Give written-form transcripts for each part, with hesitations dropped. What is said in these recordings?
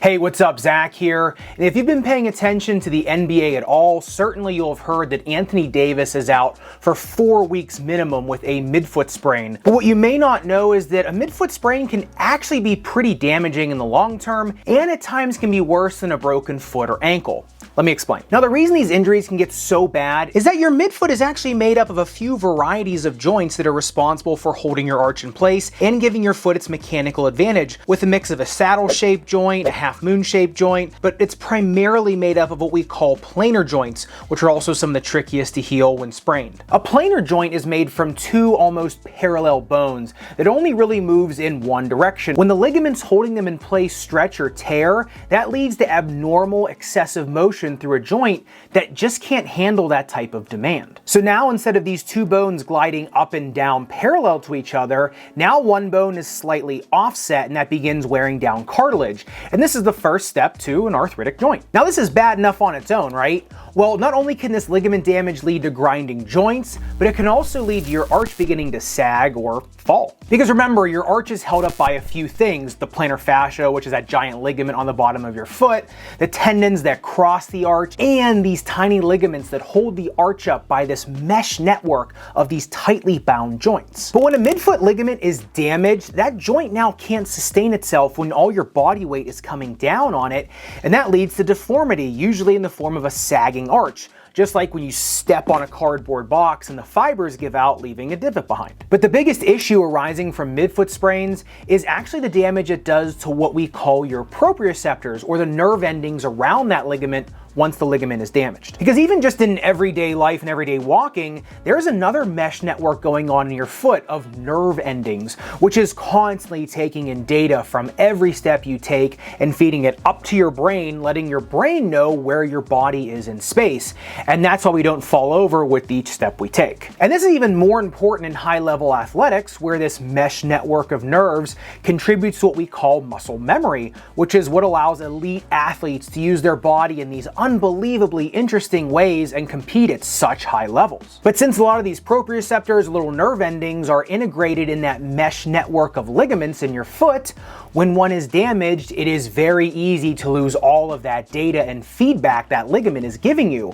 Hey, what's up? Zach here. And if you've been paying attention to the NBA at all, certainly you'll have heard that Anthony Davis is out for 4 weeks minimum with a midfoot sprain. But what you may not know is that a midfoot sprain can actually be pretty damaging in the long term, and at times can be worse than a broken foot or ankle. Let me explain. Now, the reason these injuries can get so bad is that your midfoot is actually made up of a few varieties of joints that are responsible for holding your arch in place and giving your foot its mechanical advantage, with a mix of a saddle-shaped joint, a half-moon-shaped joint, but it's primarily made up of what we call planar joints, which are also some of the trickiest to heal when sprained. A planar joint is made from two almost parallel bones that only really moves in one direction. When the ligaments holding them in place stretch or tear, that leads to abnormal excessive motion through a joint that just can't handle that type of demand. So now, instead of these two bones gliding up and down parallel to each other, now one bone is slightly offset, and that begins wearing down cartilage. And this is the first step to an arthritic joint. Now, this is bad enough on its own, right? Well, not only can this ligament damage lead to grinding joints, but it can also lead to your arch beginning to sag or fall. Because remember, your arch is held up by a few things: the plantar fascia, which is that giant ligament on the bottom of your foot, the tendons that cross the arch, and these tiny ligaments that hold the arch up by this mesh network of these tightly bound joints. But when a midfoot ligament is damaged, that joint now can't sustain itself when all your body weight is coming down on it, and that leads to deformity, usually in the form of a sagging arch, just like when you step on a cardboard box and the fibers give out, leaving a divot behind. But the biggest issue arising from midfoot sprains is actually the damage it does to what we call your proprioceptors, or the nerve endings around that ligament once the ligament is damaged. Because even just in everyday life and everyday walking, there's another mesh network going on in your foot of nerve endings, which is constantly taking in data from every step you take and feeding it up to your brain, letting your brain know where your body is in space. And that's why we don't fall over with each step we take. And this is even more important in high-level athletics, where this mesh network of nerves contributes to what we call muscle memory, which is what allows elite athletes to use their body in these unbelievably interesting ways and compete at such high levels. But since a lot of these proprioceptors, little nerve endings, are integrated in that mesh network of ligaments in your foot, when one is damaged, it is very easy to lose all of that data and feedback that ligament is giving you,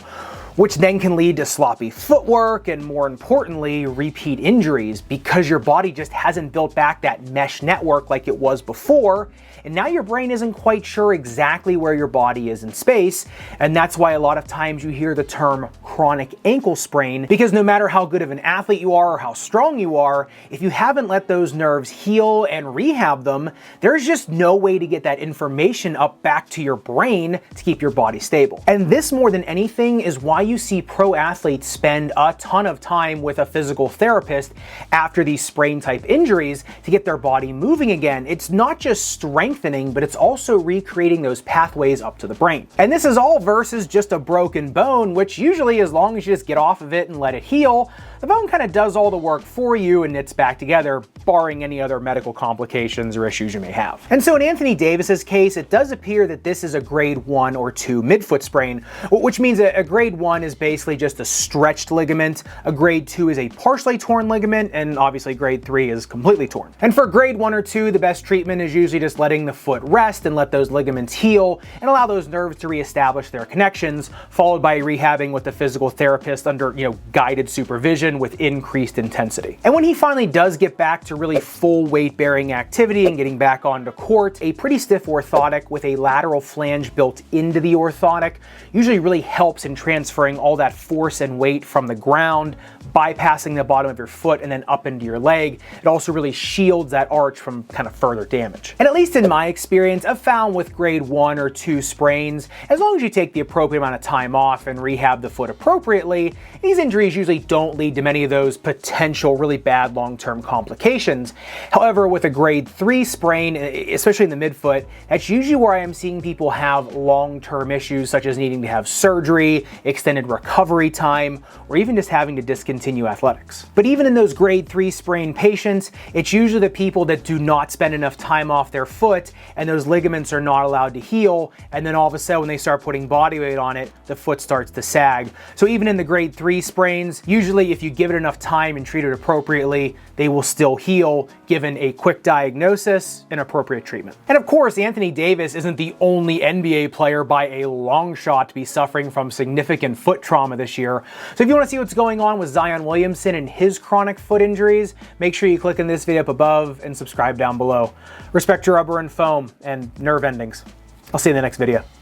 which then can lead to sloppy footwork and, more importantly, repeat injuries, because your body just hasn't built back that mesh network like it was before, and now your brain isn't quite sure exactly where your body is in space. And that's why a lot of times you hear the term chronic ankle sprain, because no matter how good of an athlete you are or how strong you are, if you haven't let those nerves heal and rehab them, there's just no way to get that information up back to your brain to keep your body stable. And this, more than anything, is why you see pro athletes spend a ton of time with a physical therapist after these sprain type injuries to get their body moving again. It's not just strengthening, but it's also recreating those pathways up to the brain. And this is all versus just a broken bone, which usually, as long as you just get off of it and let it heal, the bone kind of does all the work for you and knits back together, barring any other medical complications or issues you may have. And so in Anthony Davis's case, it does appear that this is a grade 1 or 2 midfoot sprain, which means a grade 1 is basically just a stretched ligament, a grade 2 is a partially torn ligament, and obviously grade 3 is completely torn. And for grade 1 or 2, the best treatment is usually just letting the foot rest and let those ligaments heal and allow those nerves to reestablish their connections, followed by rehabbing with the physical therapist under, guided supervision with increased intensity. And when he finally does get back to really full weight-bearing activity and getting back onto court, a pretty stiff orthotic with a lateral flange built into the orthotic usually really helps in transferring all that force and weight from the ground, bypassing the bottom of your foot and then up into your leg. It also really shields that arch from kind of further damage. And at least in my experience, I've found with grade 1 or 2 sprains, as long as you take the appropriate amount of time off and rehab the foot appropriately, these injuries usually don't lead to many of those potential really bad long-term complications. However, with a grade 3 sprain, especially in the midfoot, that's usually where I am seeing people have long-term issues, such as needing to have surgery, extended recovery time, or even just having to discontinue athletics. But even in those grade 3 sprain patients, it's usually the people that do not spend enough time off their foot and those ligaments are not allowed to heal, and then all of a sudden when they start putting body weight on it, the foot starts to sag. So even in the grade 3 sprains, usually if you give it enough time and treat it appropriately, they will still heal, given a quick diagnosis and appropriate treatment. And of course, Anthony Davis isn't the only NBA player by a long shot to be suffering from significant foot trauma this year. So if you want to see what's going on with Zion Williamson and his chronic foot injuries, make sure you click in this video up above and subscribe down below. Respect your rubber and foam and nerve endings. I'll see you in the next video.